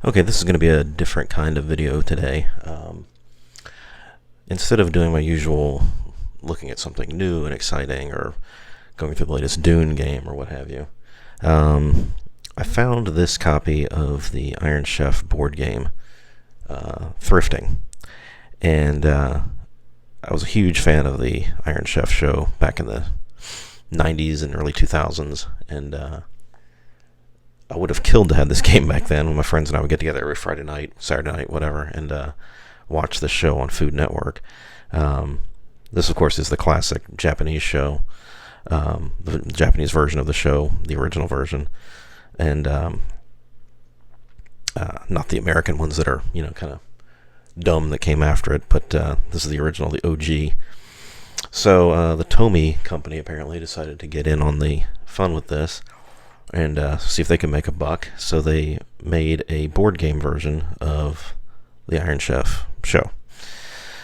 Okay, this is going to be a different kind of video today. Instead of doing my usual looking at something new and exciting or going through the latest Dune game or what have you, I found this copy of the Iron Chef board game, thrifting. And I was a huge fan of the Iron Chef show back in the 90s and early 2000s, and I would have killed to have this game back then when my friends and I would get together every Friday night, Saturday night, whatever, and watch the show on Food Network. This, of course, is the classic Japanese show, the Japanese version of the show, the original version, and not the American ones that are, kind of dumb that came after it, but this is the original, the OG. So the Tomy company apparently decided to get in on the fun with this and see if they can make a buck. So they made a board game version of the Iron Chef show.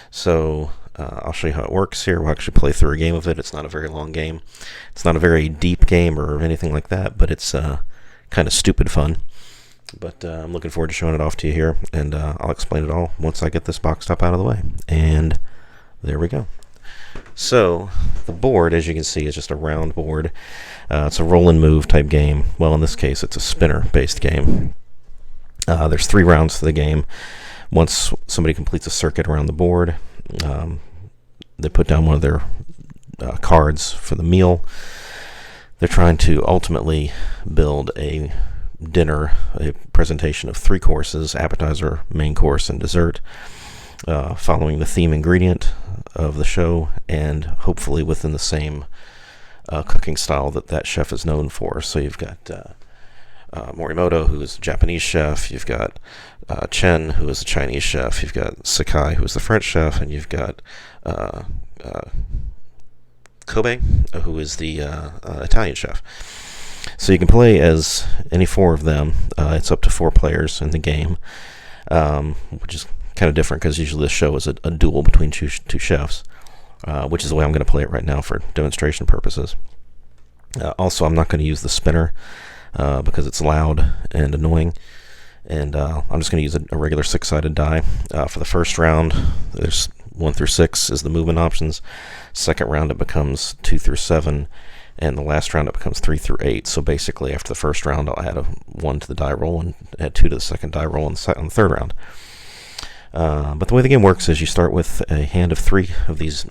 So I'll show you how it works here. We'll actually play through a game of it. It's not a very long game. It's not a very deep game or anything like that, but it's kind of stupid fun. But I'm looking forward to showing it off to you here, and I'll explain it all once I get this box top out of the way. And there we go. So the board, as you can see, is just a round board. It's a roll and move type game. Well, in this case, it's a spinner based game. There's 3 rounds to the game. Once somebody completes a circuit around the board, they put down one of their cards for the meal. They're trying to ultimately build a dinner, a presentation of 3 courses: appetizer, main course, and dessert, following the theme ingredient of the show, and hopefully within the same cooking style that chef is known for. So you've got Morimoto, who is a Japanese chef. You've got Chen, who is a Chinese chef. You've got Sakai, who is the French chef, and you've got Kobe, who is the Italian chef. So you can play as any 4 of them. It's up to 4 players in the game, which is kind of different because usually the show is a duel between two chefs, which is the way I'm going to play it right now for demonstration purposes. Also, I'm not going to use the spinner because it's loud and annoying, and I'm just going to use a regular 6-sided die. For the first round, there's 1 through 6 is the movement options. Second round, it becomes 2 through 7. And the last round, it becomes 3 through 8. So basically, after the first round, I'll add a 1 to the die roll and add 2 to the second die roll on the third round. But the way the game works is you start with a hand of 3 of these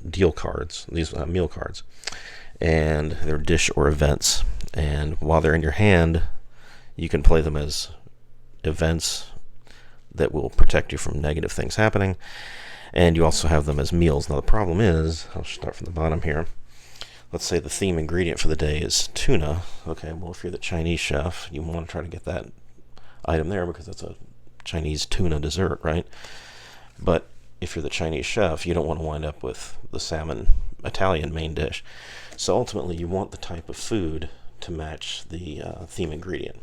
deal cards, these meal cards, and they're dish or events. And while they're in your hand, you can play them as events that will protect you from negative things happening. And you also have them as meals. Now the problem is, I'll start from the bottom here. Let's say the theme ingredient for the day is tuna. Okay, well, if you're the Chinese chef, you want to try to get that item there because it's a Chinese tuna dessert, right? But if you're the Chinese chef, you don't want to wind up with the salmon Italian main dish. So ultimately, you want the type of food to match the theme ingredient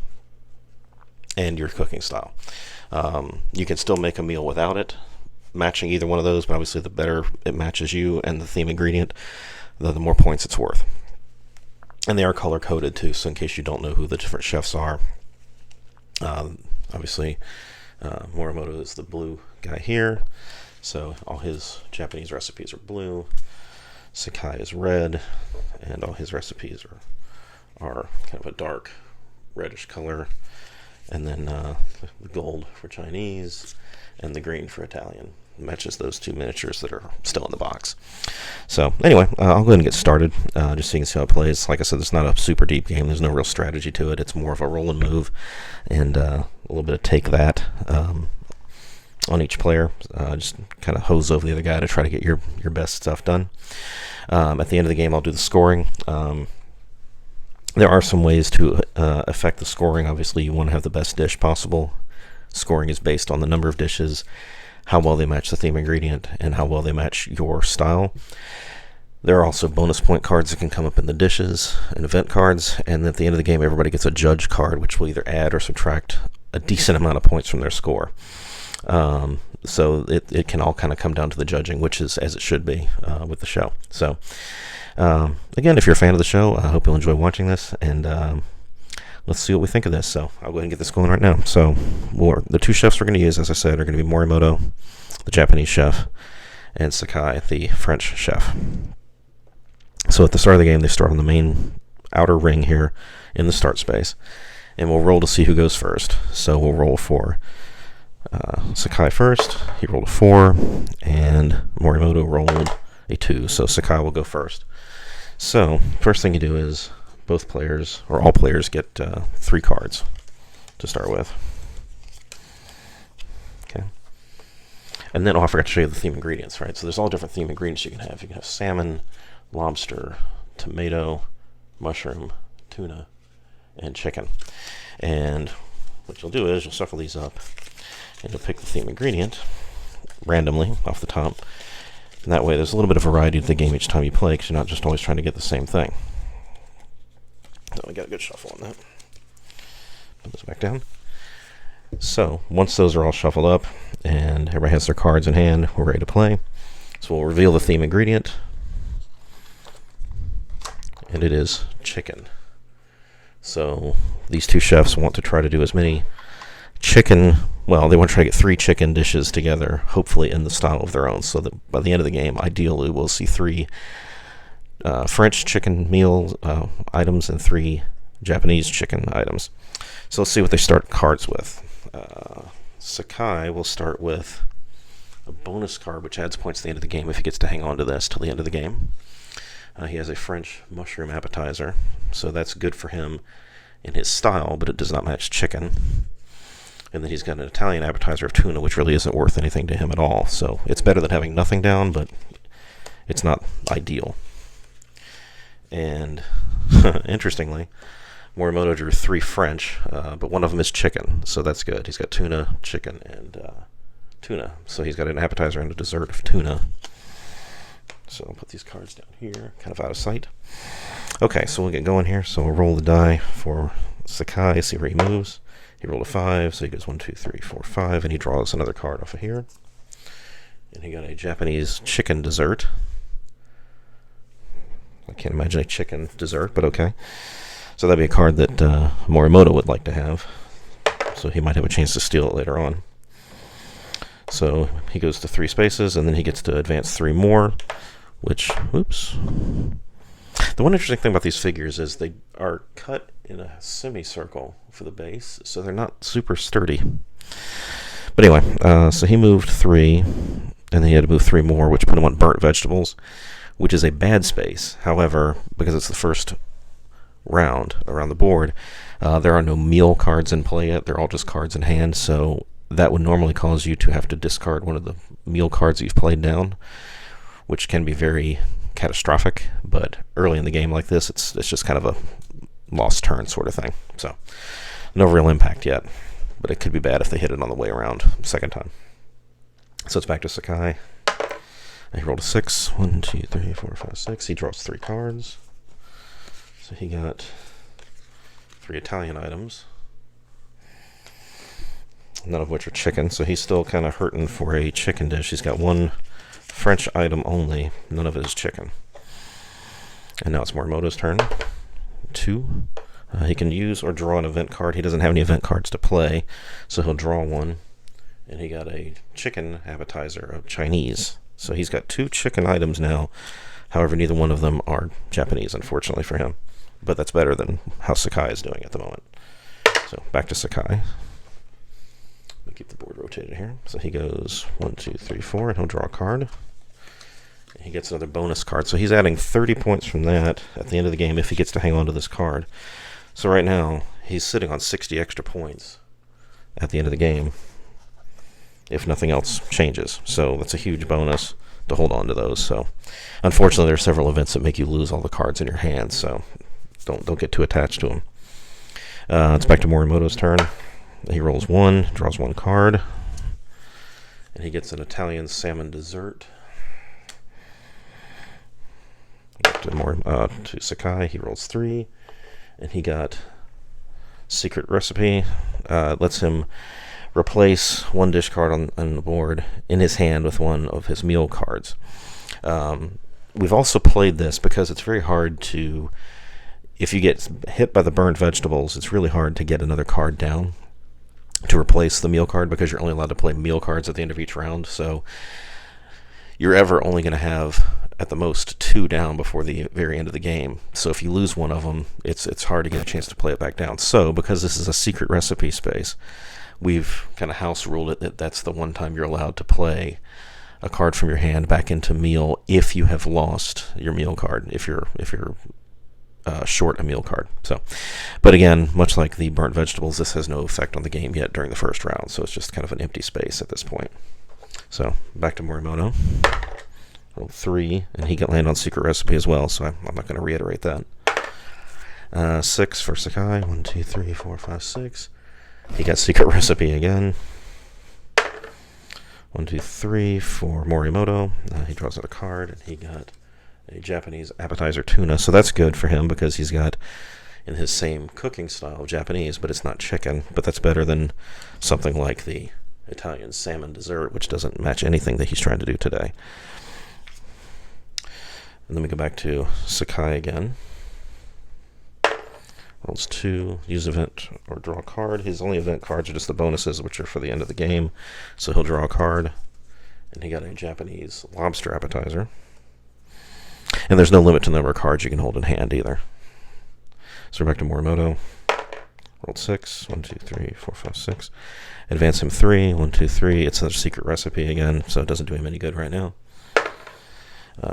and your cooking style. You can still make a meal without it matching either one of those, but obviously the better it matches you and the theme ingredient, the more points it's worth. And they are color coded too, so in case you don't know who the different chefs are, obviously Morimoto is the blue guy here, so all his Japanese recipes are blue. Sakai is red, and all his recipes are kind of a dark reddish color. And then the gold for Chinese and the green for Italian. Matches those 2 miniatures that are still in the box. So anyway, I'll go ahead and get started, just so you can see how it plays. Like I said, it's not a super deep game. There's no real strategy to it. It's more of a roll and move and a little bit of take that on each player. Just kind of hose over the other guy to try to get your best stuff done. At the end of the game, I'll do the scoring. There are some ways to affect the scoring. Obviously, you want to have the best dish possible. Scoring is based on the number of dishes, how well they match the theme ingredient, and how well they match your style. There are also bonus point cards that can come up in the dishes and event cards, and at the end of the game, everybody gets a judge card, which will either add or subtract a decent amount of points from their score. So it can all kind of come down to the judging, which is as it should be with the show. So again, if you're a fan of the show, I hope you'll enjoy watching this, and let's see what we think of this. So I'll go ahead and get this going right now. So the two chefs we're going to use, as I said, are going to be Morimoto, the Japanese chef, and Sakai, the French chef. So at the start of the game, they start on the main outer ring here in the start space, and we'll roll to see who goes first. So we'll roll for Sakai first. He rolled a 4, and Morimoto rolled a 2. So Sakai will go first. So first thing you do is both players, or all players, get 3 cards to start with. Okay. And then, I forgot to show you the theme ingredients, right? So there's all different theme ingredients you can have. You can have salmon, lobster, tomato, mushroom, tuna, and chicken. And what you'll do is you'll shuffle these up, and you'll pick the theme ingredient randomly off the top. And that way there's a little bit of variety to the game each time you play, because you're not just always trying to get the same thing. So I got a good shuffle on that. Put this back down. So once those are all shuffled up and everybody has their cards in hand, we're ready to play. So we'll reveal the theme ingredient, and it is chicken. So these two chefs want to try to do as many chicken, well, they want to try to get 3 chicken dishes together, hopefully in the style of their own, so that by the end of the game, ideally, we'll see 3 French chicken meal items and 3 Japanese chicken items. So let's see what they start cards with. Sakai will start with a bonus card, which adds points at the end of the game if he gets to hang on to this till the end of the game. He has a French mushroom appetizer, so that's good for him in his style, but it does not match chicken. And then he's got an Italian appetizer of tuna, which really isn't worth anything to him at all. So it's better than having nothing down, but it's not ideal. And interestingly, Morimoto drew 3 French, but one of them is chicken, so that's good. He's got tuna, chicken, and tuna. So he's got an appetizer and a dessert of tuna. So I'll put these cards down here, kind of out of sight. Okay, so we'll get going here. So we'll roll the die for Sakai, see where he moves. He rolled a 5, so he goes 1, 2, 3, 4, 5, and he draws another card off of here. And he got a Japanese chicken dessert. I can't imagine a chicken dessert, but okay. So that'd be a card that Morimoto would like to have. So he might have a chance to steal it later on. So he goes to 3 spaces, and then he gets to advance 3 more, which, oops. The one interesting thing about these figures is they are cut in a semicircle for the base, so they're not super sturdy. But anyway, so he moved 3, and then he had to move 3 more, which put him on burnt vegetables, which is a bad space. However, because it's the first round around the board, there are no meal cards in play yet. They're all just cards in hand, so that would normally cause you to have to discard one of the meal cards that you've played down, which can be very catastrophic. But early in the game like this, it's just kind of a lost turn sort of thing. So no real impact yet, but it could be bad if they hit it on the way around second time. So it's back to Sakai. He rolled a 6. 1, 2, 3, 4, 5, 6. He draws 3 cards. So he got 3 Italian items, none of which are chicken. So he's still kind of hurting for a chicken dish. He's got 1 French item only. None of it is chicken. And now it's Morimoto's turn. 2. He can use or draw an event card. He doesn't have any event cards to play, so he'll draw 1. And he got a chicken appetizer of Chinese. So he's got 2 chicken items now. However, neither one of them are Japanese, unfortunately for him. But that's better than how Sakai is doing at the moment. So back to Sakai. We'll keep the board rotated here. So he goes 1, 2, 3, 4, and he'll draw a card. He gets another bonus card. So he's adding 30 points from that at the end of the game if he gets to hang on to this card. So right now, he's sitting on 60 extra points at the end of the game if nothing else changes. So that's a huge bonus to hold on to those. So unfortunately, there are several events that make you lose all the cards in your hand, so don't get too attached to them. It's back to Morimoto's turn. He rolls 1, draws 1 card, and he gets an Italian salmon dessert. To Sakai, he rolls 3, and he got secret recipe. Lets him replace 1 dish card on the board in his hand with 1 of his meal cards. We've also played this because it's very hard to if you get hit by the burnt vegetables, it's really hard to get another card down to replace the meal card, because you're only allowed to play meal cards at the end of each round. So you're ever only going to have at the most 2 down before the very end of the game. So if you lose one of them, it's hard to get a chance to play it back down. So because this is a secret recipe space, we've kind of house ruled it that that's the one time you're allowed to play a card from your hand back into meal if you have lost your meal card, if you're short a meal card. So, but again, much like the burnt vegetables, this has no effect on the game yet during the first round, so it's just kind of an empty space at this point. So back to Morimoto. Rolled 3, and he got land on secret recipe as well, so I'm not going to reiterate that. 6 for Sakai. 1, 2, 3, 4, 5, 6. He got secret recipe again. 1, 2, 3 for Morimoto. He draws out a card, and he got a Japanese appetizer tuna. So that's good for him because he's got in his same cooking style Japanese, but it's not chicken. But that's better than something like the Italian salmon dessert, which doesn't match anything that he's trying to do today. And then we go back to Sakai again. Rolls 2, use event or draw a card. His only event cards are just the bonuses, which are for the end of the game. So he'll draw a card. And he got a Japanese lobster appetizer. And there's no limit to the number of cards you can hold in hand either. So we're back to Morimoto. Rolled 6. 1, 2, 3, 4, 5, 6. Advance him 3. 1, 2, 3. It's another secret recipe again, so it doesn't do him any good right now.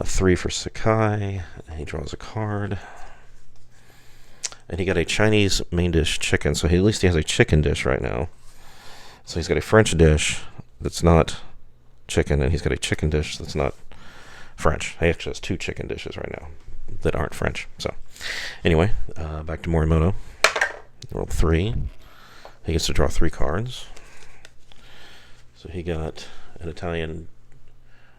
3 for Sakai. He draws a card. And he got a Chinese main dish chicken, so at least he has a chicken dish right now. So he's got a French dish that's not chicken, and he's got a chicken dish that's not French. He actually has 2 chicken dishes right now that aren't French. So anyway, back to Morimoto. Rolled 3. He gets to draw 3 cards. So he got an Italian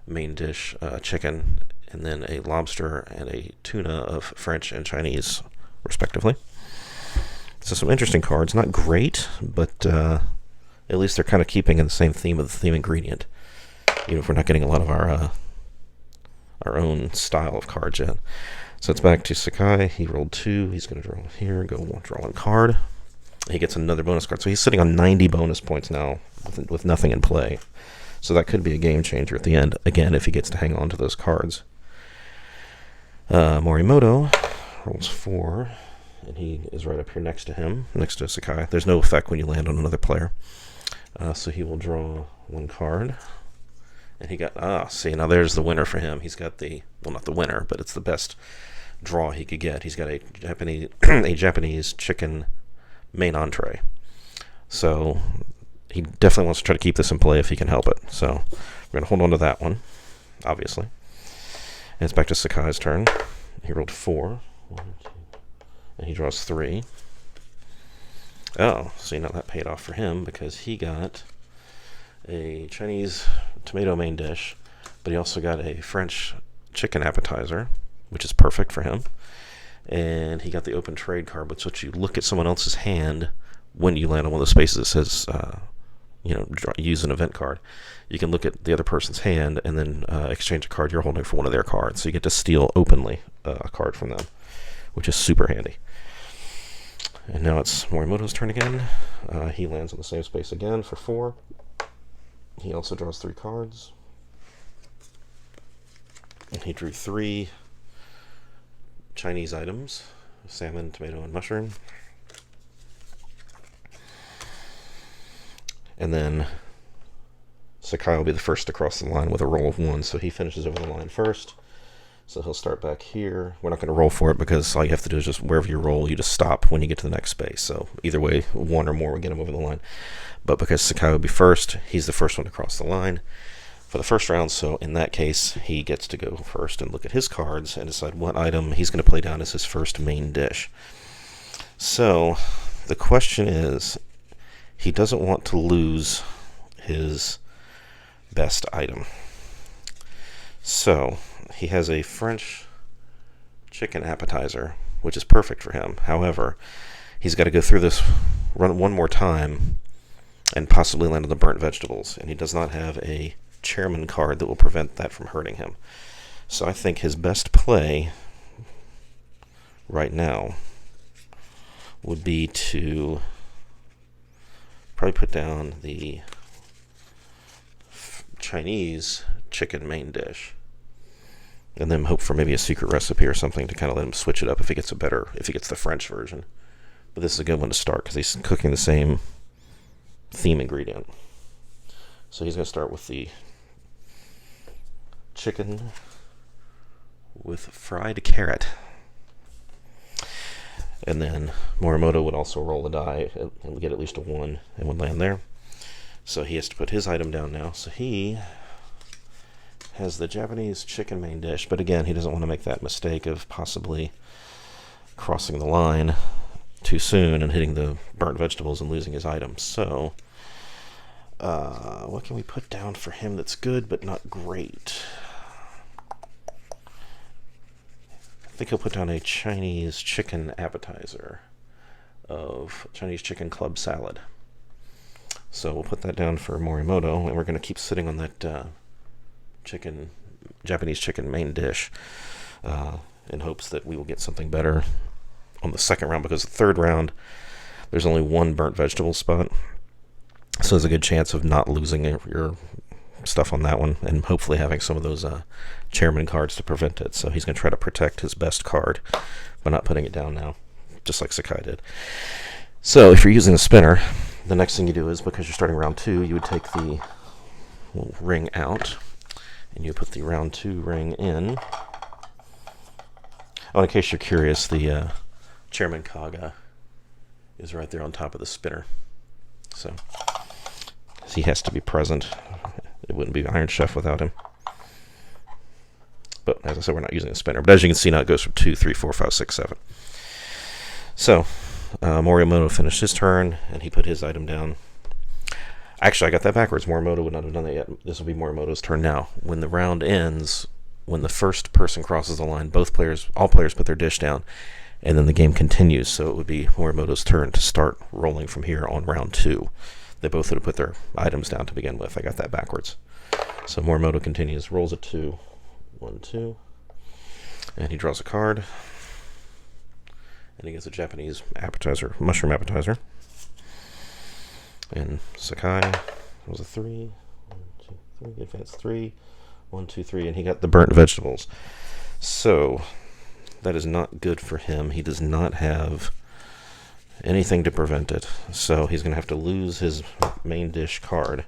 main dish chicken, and then a lobster and a tuna of French and Chinese, respectively. So some interesting cards. Not great, but at least they're kind of keeping in the same theme of the theme ingredient, even if we're not getting a lot of our own style of cards yet. So it's back to Sakai. He rolled 2. He's going to draw here. Go draw 1 card. He gets another bonus card. So he's sitting on 90 bonus points now with nothing in play. So that could be a game changer at the end, again, if he gets to hang on to those cards. Morimoto rolls 4, and he is right up here next to him, next to Sakai. There's no effect when you land on another player. So he will draw 1 card. And he got, see, now there's the winner for him. He's got the, well, not the winner, but it's the best draw he could get. He's got a Japanese chicken main entree. So he definitely wants to try to keep this in play if he can help it. So we're going to hold on to that one, obviously. And it's back to Sakai's turn. He rolled 4. 1, 2, and he draws 3. Oh, see, now that paid off for him because he got a Chinese tomato main dish, but he also got a French chicken appetizer, which is perfect for him. And he got the open trade card, which lets you look at someone else's hand when you land on one of the spaces that says, use an event card. You can look at the other person's hand and then exchange a card you're holding for one of their cards. So you get to steal openly a card from them, which is super handy. And now it's Morimoto's turn again. He lands on the same space again for 4. He also draws 3 cards. And he drew 3 Chinese items: salmon, tomato, and mushroom. And then Sakai will be the first to cross the line with a roll of 1, so he finishes over the line first. So he'll start back here. We're not going to roll for it because all you have to do is just wherever you roll, you just stop when you get to the next space. So either way, 1 or more will get him over the line. But because Sakai will be first, he's the first one to cross the line for the first round. So in that case, he gets to go first and look at his cards and decide what item he's going to play down as his first main dish. So the question is, he doesn't want to lose his best item. So he has a French chicken appetizer, which is perfect for him. However, he's got to go through this run one more time and possibly land on the burnt vegetables. And he does not have a chairman card that will prevent that from hurting him. So I think his best play right now would be to probably put down the Chinese chicken main dish, and then hope for maybe a secret recipe or something to kind of let him switch it up if he gets the French version. But this is a good one to start because he's cooking the same theme ingredient. So he's going to start with the chicken with fried carrot. And then Morimoto would also roll the die and get at least a 1 and would land there. So he has to put his item down now. So he has the Japanese chicken main dish, but again, he doesn't want to make that mistake of possibly crossing the line too soon and hitting the burnt vegetables and losing his item. So what can we put down for him that's good but not great? I think he'll put down a Chinese chicken appetizer of Chinese chicken club salad. So we'll put that down for Morimoto, and we're going to keep sitting on that Japanese chicken main dish in hopes that we will get something better on the second round, because the third round there's only 1 burnt vegetable spot, so there's a good chance of not losing your stuff on that one, and hopefully having some of those chairman cards to prevent it. So he's going to try to protect his best card by not putting it down now, just like Sakai did. So if you're using a spinner, the next thing you do is, because you're starting round 2, you would take the ring out and you put the round 2 ring in. Oh, in case you're curious, the Chairman Kaga is right there on top of the spinner, so he has to be present. It wouldn't be Iron Chef without him. But as I said, we're not using a spinner. But as you can see now, it goes from 2, 3, 4, 5, 6, 7. So Morimoto finished his turn, and he put his item down. Actually, I got that backwards. Morimoto would not have done that yet. This will be Morimoto's turn now. When the round ends, when the first person crosses the line, all players put their dish down, and then the game continues. So it would be Morimoto's turn to start rolling from here on round 2. They both would have put their items down to begin with. I got that backwards. So Morimoto continues, rolls a 2, 1, 2, and he draws a card, and he gets a Japanese appetizer, mushroom appetizer. And Sakai was a 3, 1, 2, 3, advance 3, 1, 2, 3, and he got the burnt vegetables. So that is not good for him. He does not have anything to prevent it, so he's going to have to lose his main dish card.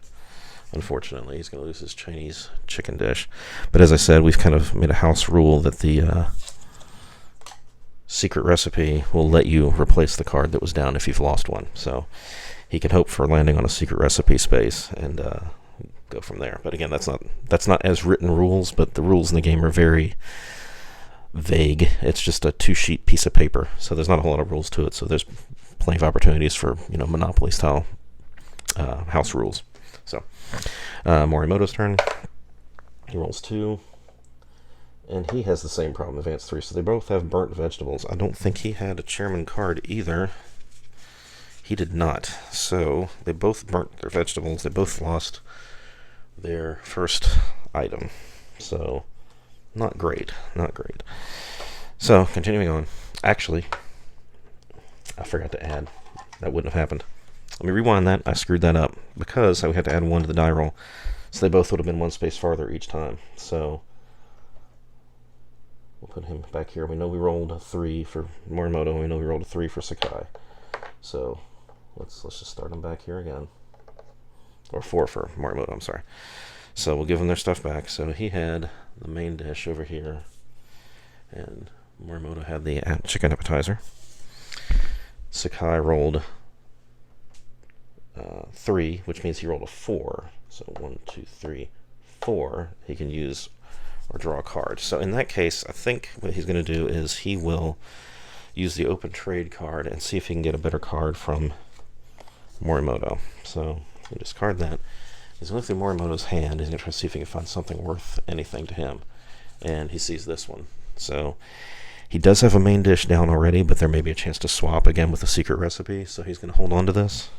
Unfortunately, he's going to lose his Chinese chicken dish. But as I said, we've kind of made a house rule that the secret recipe will let you replace the card that was down if you've lost one. So he can hope for landing on a secret recipe space and go from there. But again, that's not as written rules, but the rules in the game are very vague. It's just a 2-sheet piece of paper, so there's not a whole lot of rules to it. So there's plenty of opportunities for Monopoly style house rules. So Morimoto's turn. He rolls 2, and he has the same problem, advance 3. So they both have burnt vegetables. I don't think he had a chairman card either. He did not. So they both burnt their vegetables. They both lost their first item. So not great. So continuing on. Actually, I forgot to add. That wouldn't have happened. Let me rewind that. I screwed that up because I had to add 1 to the die roll. So they both would have been 1 space farther each time. So we'll put him back here. We know we rolled a 3 for Morimoto, and we know we rolled a 3 for Sakai. So let's just start him back here again. Or 4 for Morimoto, I'm sorry. So we'll give them their stuff back. So he had the main dish over here, and Morimoto had the chicken appetizer. Sakai rolled 3, which means he rolled a 4. So 1, 2, 3, 4. He can use or draw a card. So in that case, I think what he's going to do is he will use the open trade card and see if he can get a better card from Morimoto. So we'll discard that. He's going through Morimoto's hand. He's going to try to see if he can find something worth anything to him. And he sees this one. So he does have a main dish down already, but there may be a chance to swap again with a secret recipe. So he's going to hold on to this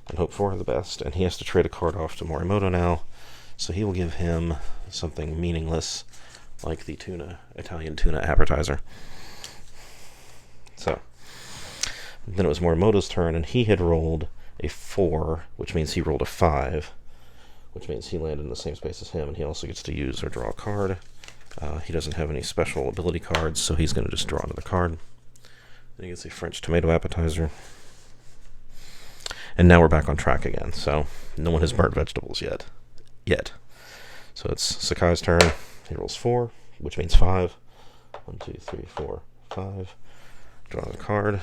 and hope for the best. And he has to trade a card off to Morimoto now. So he will give him something meaningless like the Italian tuna appetizer. So Then it was Morimoto's turn, and he had rolled a 4, which means he rolled a 5, which means he landed in the same space as him, and he also gets to use or draw a card. He doesn't have any special ability cards, so he's going to just draw another card. Then he gets a French tomato appetizer. And now we're back on track again, so no one has burnt vegetables yet. So it's Sakai's turn. He rolls 4, which means 5. 1, 2, 3, 4, 5. Draw the card.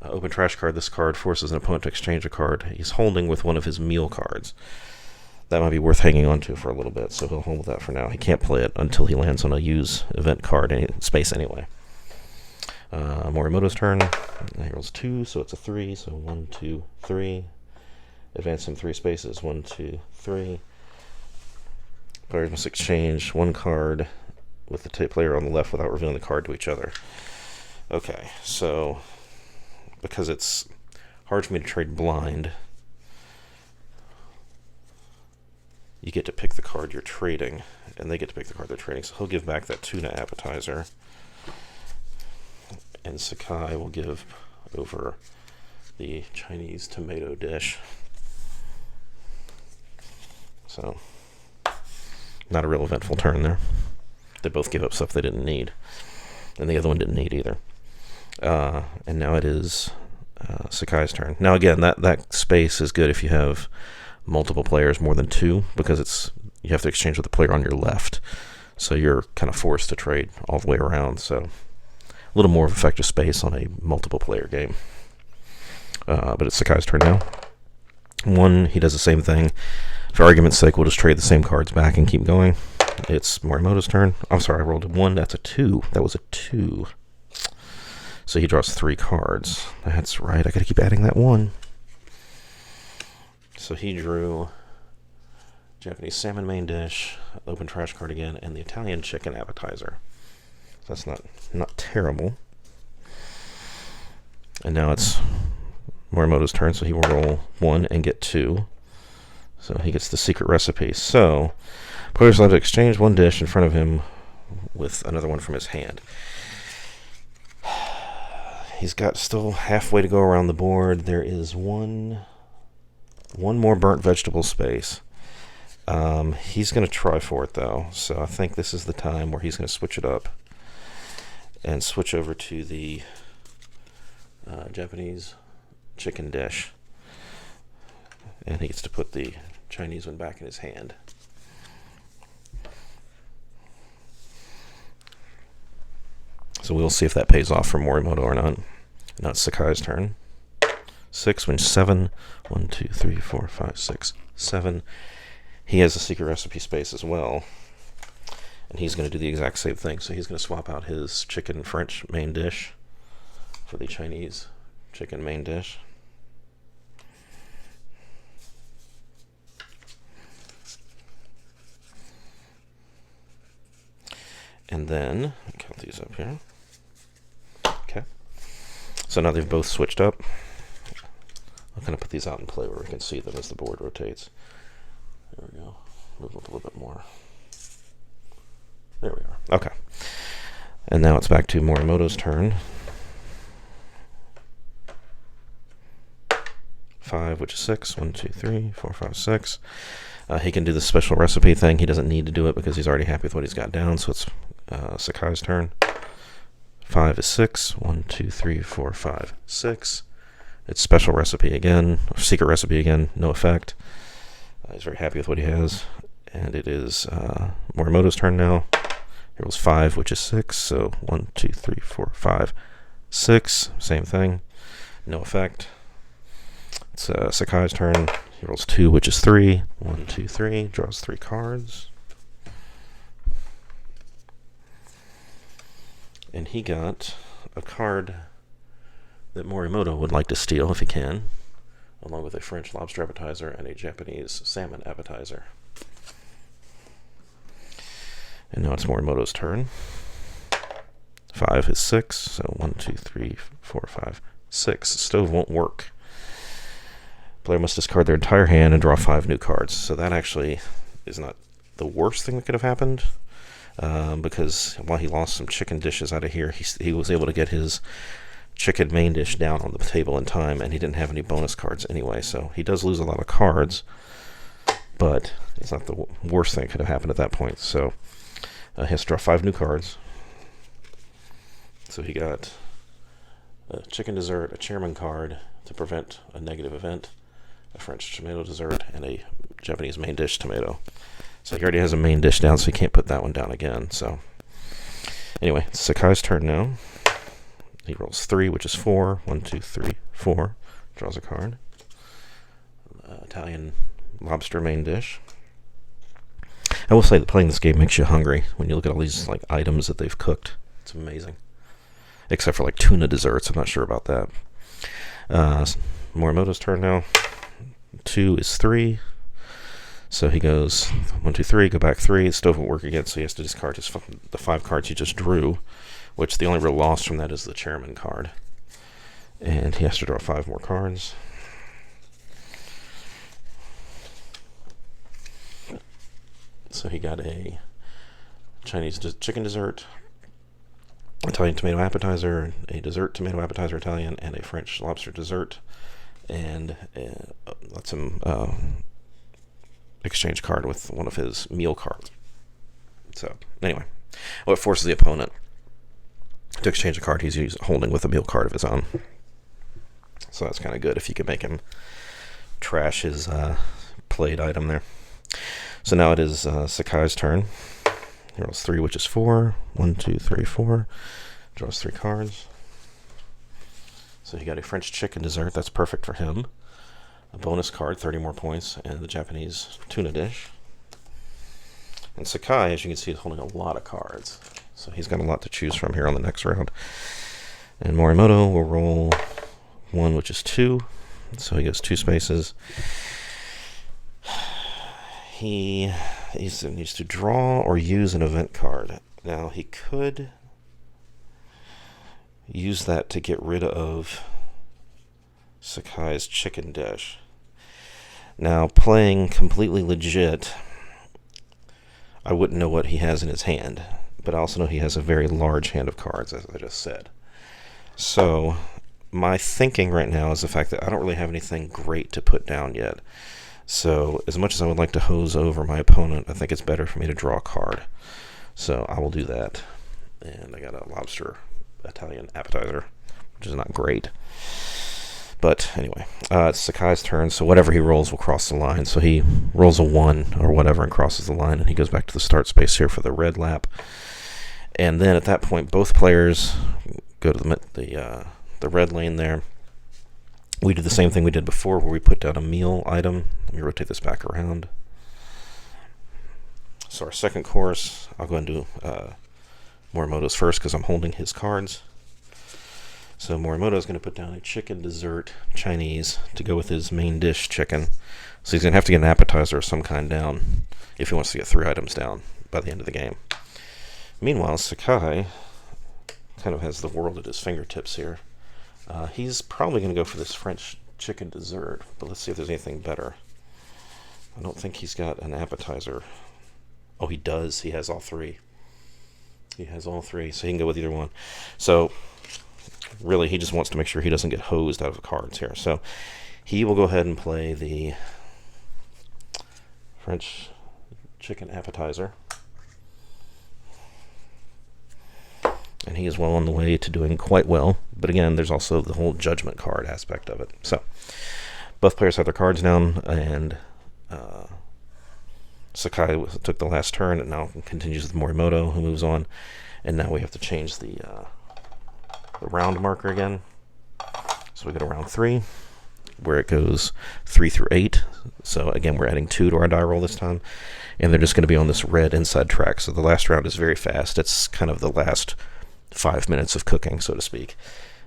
Open trash card. This card forces an opponent to exchange a card he's holding with one of his meal cards. That might be worth hanging on to for a little bit, so he'll hold that for now. He can't play it until he lands on a use event card space anyway. Morimoto's turn. He rolls 2, so it's a 3. So 1, 2, 3. Advance him 3 spaces. 1, 2, 3. Players must exchange one card with the player on the left without revealing the card to each other. Okay, so because it's hard for me to trade blind, you get to pick the card you're trading, and they get to pick the card they're trading. So he'll give back that tuna appetizer, and Sakai will give over the Chinese tomato dish. So, not a real eventful turn there. They both gave up stuff they didn't need, and the other one didn't need either. And now it is Sakai's turn. Now again, that space is good if you have multiple players, more than 2, because you have to exchange with the player on your left. So you're kind of forced to trade all the way around. So a little more of effective space on a multiple player game. But it's Sakai's turn now. 1, he does the same thing. For argument's sake, we'll just trade the same cards back and keep going. It's Morimoto's turn. I'm sorry, I rolled a 1. That's a 2. That was a 2. So he draws 3 cards. That's right. I got to keep adding that 1. So he drew Japanese salmon main dish, open trash card again, and the Italian chicken appetizer. So that's not terrible. And now it's Morimoto's turn, so he will roll 1 and get 2. So he gets the secret recipe. So players allowed to exchange one dish in front of him with another one from his hand. He's got still halfway to go around the board. There is one more burnt vegetable space. He's going to try for it, though. So I think this is the time where he's going to switch it up and switch over to the Japanese chicken dish. And he gets to put the Chinese one back in his hand. So we'll see if that pays off for Morimoto or not. Now it's Sakai's turn. 6, which 7. 1, 2, 3, 4, 5, 6, 7. He has a secret recipe space as well. And he's going to do the exact same thing. So he's going to swap out his chicken French main dish for the Chinese chicken main dish. And then, count these up here. Okay. So now they've both switched up. I'm going to put these out in play where we can see them as the board rotates. There we go. Move up a little bit more. There we are. Okay. And now it's back to Morimoto's turn. 5, which is 6. 1, 2, 3, 4, 5, 6. He can do the special recipe thing. He doesn't need to do it because he's already happy with what he's got down. So it's Sakai's turn. 5 is 6. 1, 2, 3, 4, 5, 6. It's special recipe again, or secret recipe again, no effect. He's very happy with what he has. And it is Morimoto's turn now. He rolls 5, which is 6. So 1, 2, 3, 4, 5, 6. Same thing. No effect. It's Sakai's turn. He rolls 2, which is 3. 1, 2, 3. Draws 3 cards. And he got a card that Morimoto would like to steal if he can, along with a French lobster appetizer and a Japanese salmon appetizer. And now it's Morimoto's turn. 5 is 6, so 1, 2, 3, 4, 5, 6. Stove won't work. Player must discard their entire hand and draw 5 new cards. So that actually is not the worst thing that could have happened. because while he lost some chicken dishes out of here, he was able to get his chicken main dish down on the table in time, and he didn't have any bonus cards anyway, so he does lose a lot of cards, but it's not the worst thing that could have happened at that point. So he has to draw 5 new cards. So he got a chicken dessert, a chairman card to prevent a negative event, a French tomato dessert, and a Japanese main dish tomato. So he already has a main dish down, so he can't put that one down again. So anyway, it's Sakai's turn now. He rolls 3, which is 4. 1, 2, 3, 4. Draws a card. Italian lobster main dish. I will say that playing this game makes you hungry when you look at all these like items that they've cooked. It's amazing. Except for like tuna desserts. I'm not sure about that. Morimoto's turn now. 2 is 3. So he goes 1, 2, 3, go back 3. The stove won't work again, so he has to discard the 5 cards he just drew, which the only real loss from that is the chairman card. And he has to draw 5 more cards. So he got a Chinese chicken dessert, Italian tomato appetizer, a dessert tomato appetizer Italian, and a French lobster dessert. And lets him exchange card with one of his meal cards. So anyway, it forces the opponent to exchange a card he's holding with a meal card of his own. So that's kind of good if you can make him trash his played item there. So now it is Sakai's turn. He rolls 3, which is 4. 1, 2, 3, 4. Draws 3 cards. So he got a French chicken dessert. That's perfect for him. A bonus card, 30 more points, and the Japanese tuna dish. And Sakai, as you can see, is holding a lot of cards. So he's got a lot to choose from here on the next round. And Morimoto will roll 1, which is 2. So he gets 2 spaces. He needs to draw or use an event card. Now, he could use that to get rid of Sakai's chicken dish. Now, playing completely legit, I wouldn't know what he has in his hand, but I also know he has a very large hand of cards, as I just said. So my thinking right now is the fact that I don't really have anything great to put down yet. So as much as I would like to hose over my opponent, I think it's better for me to draw a card. So I will do that. And I got a lobster Italian appetizer, which is not great. But anyway, it's Sakai's turn, so whatever he rolls will cross the line. So he rolls a 1 or whatever and crosses the line, and he goes back to the start space here for the red lap. And then at that point, both players go to the red lane there. We do the same thing we did before, where we put down a meal item. Let me rotate this back around. So our second course, I'll go and do Morimoto's first because I'm holding his cards. So Morimoto is going to put down a chicken dessert Chinese to go with his main dish chicken. So he's going to have to get an appetizer of some kind down if he wants to get 3 items down by the end of the game. Meanwhile, Sakai kind of has the world at his fingertips here. He's probably going to go for this French chicken dessert, but let's see if there's anything better. I don't think he's got an appetizer. Oh, he does. He has all 3. He has all 3, so he can go with either one. So really, he just wants to make sure he doesn't get hosed out of the cards here. So he will go ahead and play the French chicken appetizer. And he is well on the way to doing quite well. But again, there's also the whole judgment card aspect of it. So both players have their cards down, and Sakai took the last turn and now continues with Morimoto, who moves on. And now we have to change the round marker again. So we go to round 3, where it goes 3 through 8. So again, we're adding 2 to our die roll this time. And they're just going to be on this red inside track. So the last round is very fast. It's kind of the last 5 minutes of cooking, so to speak,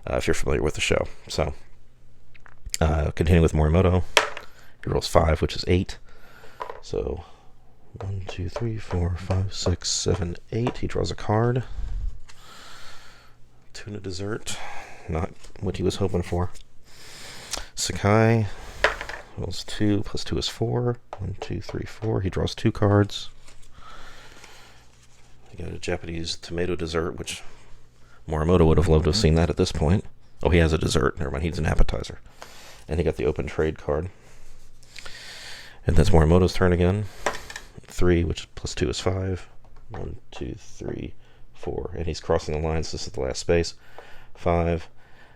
if you're familiar with the show. So continuing with Morimoto, he rolls 5, which is 8. So 1, 2, 3, 4, 5, 6, 7, 8. He draws a card. Tuna dessert, not what he was hoping for. Sakai rolls 2, plus 2 is 4. 1, 2, 3, 4. He draws 2 cards. He got a Japanese tomato dessert, which Morimoto would have loved to have seen that at this point. Oh, he has a dessert. Never mind, he's an appetizer. And he got the open trade card. And that's Morimoto's turn again. 3, which plus 2 is 5. 1, 2, 3, 4. And he's crossing the lines. This is the last space. 5.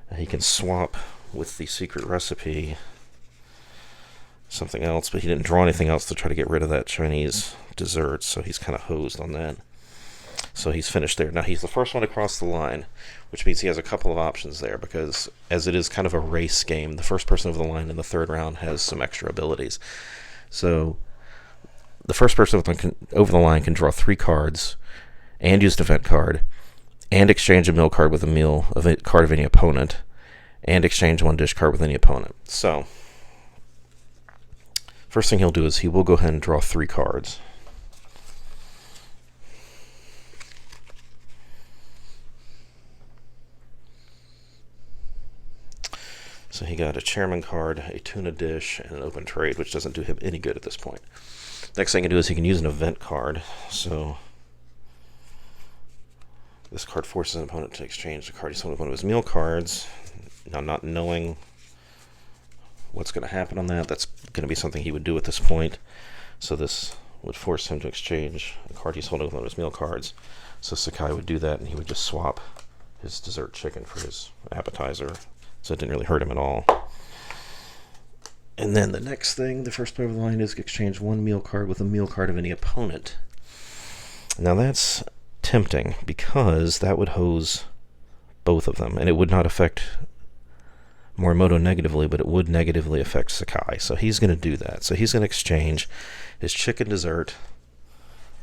And he can swap with the secret recipe something else, but he didn't draw anything else to try to get rid of that Chinese dessert, so he's kind of hosed on that. So he's finished there. Now he's the first one to cross the line, which means he has a couple of options there, because as it is kind of a race game, the first person over the line in the third round has some extra abilities. So the first person over the line can draw 3 cards and use an event card and exchange a meal card with a card of any opponent and exchange 1 dish card with any opponent. So first thing he'll do is he will go ahead and draw 3 cards. So he got a chairman card, a tuna dish, and an open trade, which doesn't do him any good at this point. Next thing he can do is he can use an event card. So this card forces an opponent to exchange the card he sold with one of his meal cards. Now, not knowing what's going to happen on that, that's going to be something he would do at this point. So this would force him to exchange a card he's holding with one of his meal cards. So Sakai would do that, and he would just swap his dessert chicken for his appetizer. So it didn't really hurt him at all. And then the next thing, the first player of the line is exchange 1 meal card with a meal card of any opponent. Now that's tempting, because that would hose both of them, and it would not affect Morimoto negatively, but it would negatively affect Sakai. So he's going to do that. So he's going to exchange his chicken dessert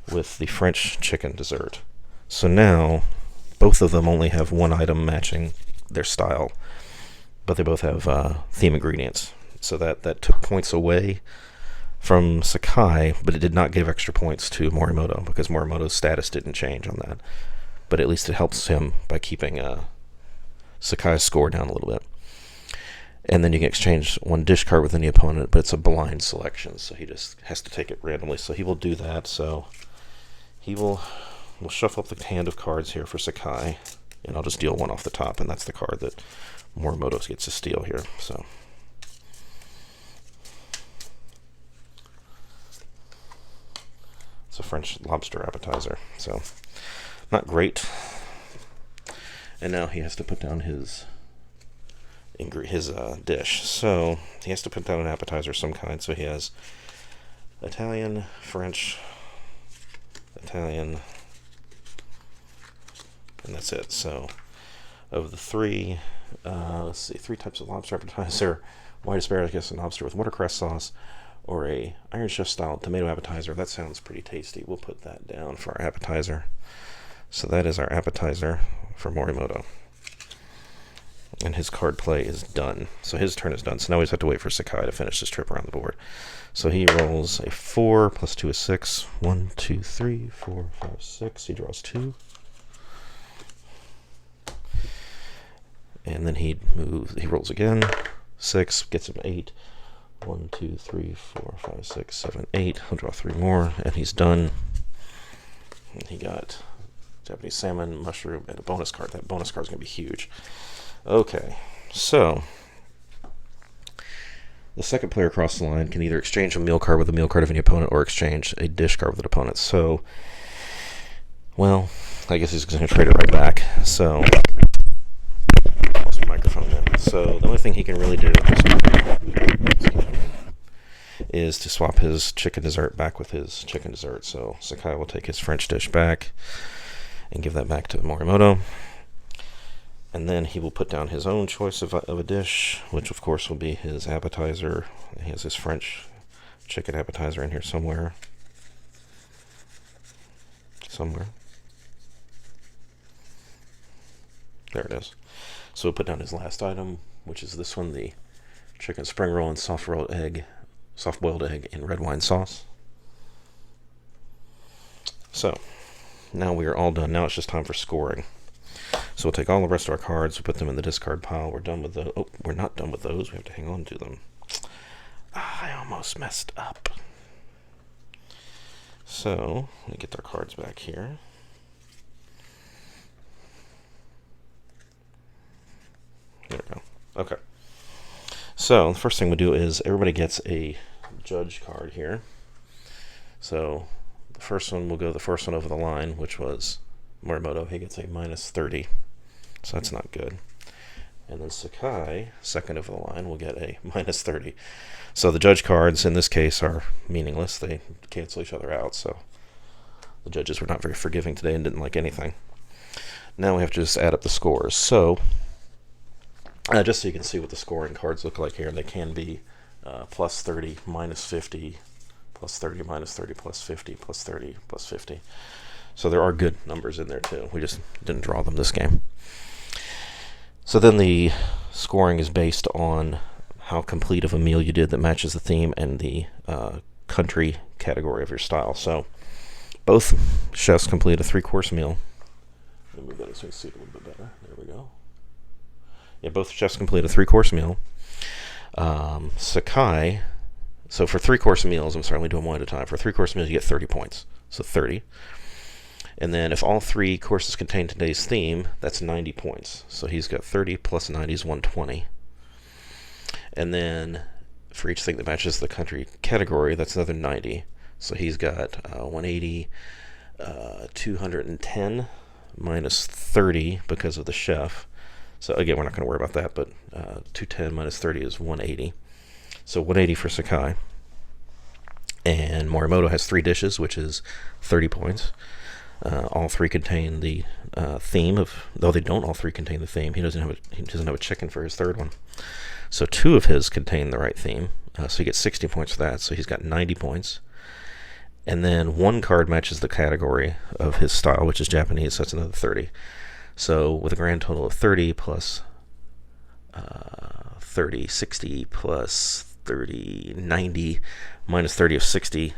with the French chicken dessert. So now both of them only have 1 item matching their style, but they both have theme ingredients. So that took points away from Sakai, but it did not give extra points to Morimoto, because Morimoto's status didn't change on that. But at least it helps him by keeping Sakai's score down a little bit. And then you can exchange 1 dish card with any opponent, but it's a blind selection, so he just has to take it randomly. So he will do that. So we'll shuffle up the hand of cards here for Sakai, and I'll just deal 1 off the top, and that's the card that Morimoto gets to steal here. So it's a French lobster appetizer. So not great. And now he has to put down his dish. So he has to put down an appetizer of some kind. So he has Italian, French, Italian, and that's it. So of the 3, let's see, 3 types of lobster appetizer: white asparagus and lobster with watercress sauce, or a Iron Chef style tomato appetizer. That sounds pretty tasty. We'll put that down for our appetizer. So that is our appetizer for Morimoto. And his card play is done. So his turn is done. So now we just have to wait for Sakai to finish his trip around the board. So he rolls a 4, plus 2 is 6. 1, 2, 3, 4, 5, 6. He draws 2. And then he rolls again. 6, gets him 8. 1, 2, 3, 4, 5, 6, 7, 8. He'll draw 3 more, and he's done. And he got Japanese salmon, mushroom, and a bonus card. That bonus card is going to be huge. Okay, so the second player across the line can either exchange a meal card with a meal card of any opponent, or exchange a dish card with an opponent. So, well, I guess he's going to trade it right back. So, lost my microphone there. So the only thing he can really do is to swap his chicken dessert back with his chicken dessert. So Sakai will take his French dish back and give that back to Morimoto. And then he will put down his own choice of a dish, which of course will be his appetizer. He has his French chicken appetizer in here somewhere. There it is. So we'll put down his last item, which is this one, the chicken spring roll and soft-boiled egg in red wine sauce. So now we are all done. Now it's just time for scoring. So we'll take all the rest of our cards, we'll put them in the discard pile. We're done with those. Oh, we're not done with those. We have to hang on to them. I almost messed up. So let me get our cards back here. There we go. Okay. So the first thing we do is everybody gets a judge card here. So the first one will go the first one over the line, which was Morimoto. He gets a -30, so that's not good. And then Sakai, second over the line, will get a -30. So the judge cards in this case are meaningless. They cancel each other out. So the judges were not very forgiving today and didn't like anything. Now we have to just add up the scores. So just so you can see what the scoring cards look like here, they can be +30, -50, +30, -30, +50, +30, +50. So there are good numbers in there too. We just didn't draw them this game. So then the scoring is based on how complete of a meal you did that matches the theme and the country category of your style. So both chefs complete a 3-course meal. Let me move that so you can see it a little bit better. There we go. Yeah, both chefs complete a 3-course meal. Sakai, so for 3-course meals, I'm sorry, I'm only doing one at a time. For 3-course meals, you get 30 points. So 30. And then if all 3 courses contain today's theme, that's 90 points. So he's got 30 plus 90 is 120. And then for each thing that matches the country category, that's another 90. So he's got 180, 210 minus 30 because of the chef. So again, we're not going to worry about that, but 210 minus 30 is 180. So 180 for Sakai. And Morimoto has 3 dishes, which is 30 points. All 3 contain the theme of, though they don't all 3 contain the theme. He doesn't have a chicken for his 3rd one. So 2 of his contain the right theme. So he gets 60 points for that. So he's got 90 points. And then 1 card matches the category of his style, which is Japanese. So that's another 30. So with a grand total of 30 plus 30, 60 plus 30, 90 minus 30 of 60.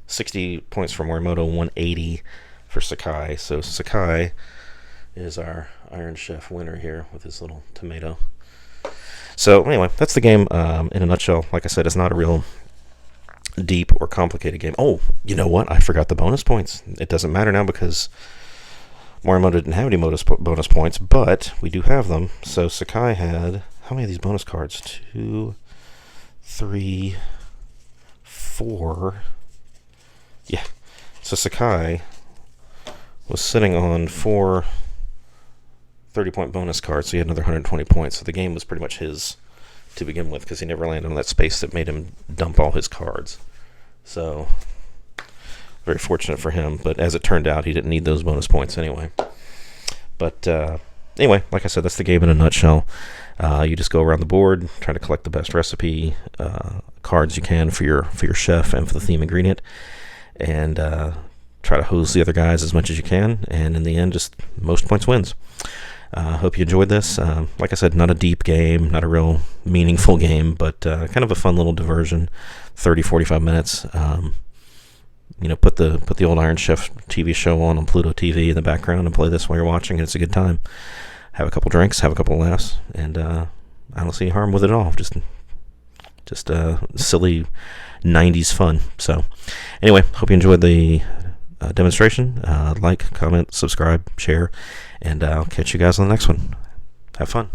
60 points for Morimoto, 180 for Sakai. So Sakai is our Iron Chef winner here with his little tomato. So anyway, that's the game in a nutshell. Like I said, it's not a real deep or complicated game. Oh, you know what? I forgot the bonus points. It doesn't matter now because Morimoto didn't have any bonus points, but we do have them. So Sakai had, how many of these bonus cards? 2, 3, 4. Yeah. So Sakai was sitting on 4 30-point bonus cards, so he had another 120 points. So the game was pretty much his to begin with because he never landed on that space that made him dump all his cards. So very fortunate for him, but as it turned out, he didn't need those bonus points anyway. But anyway, like I said, that's the game in a nutshell. You just go around the board, try to collect the best recipe cards you can for your chef and for the theme ingredient, and try to hose the other guys as much as you can. And in the end, just most points wins. Hope you enjoyed this. Like I said, not a deep game, not a real meaningful game, but kind of a fun little diversion. 30-45 minutes. Put the old Iron Chef TV show on Pluto TV in the background and play this while you're watching, and it's a good time. Have a couple drinks, have a couple laughs, and I don't see any harm with it at all. Just silly 90s fun. So anyway, hope you enjoyed the demonstration. Like, comment, subscribe, share, and I'll catch you guys on the next one. Have fun.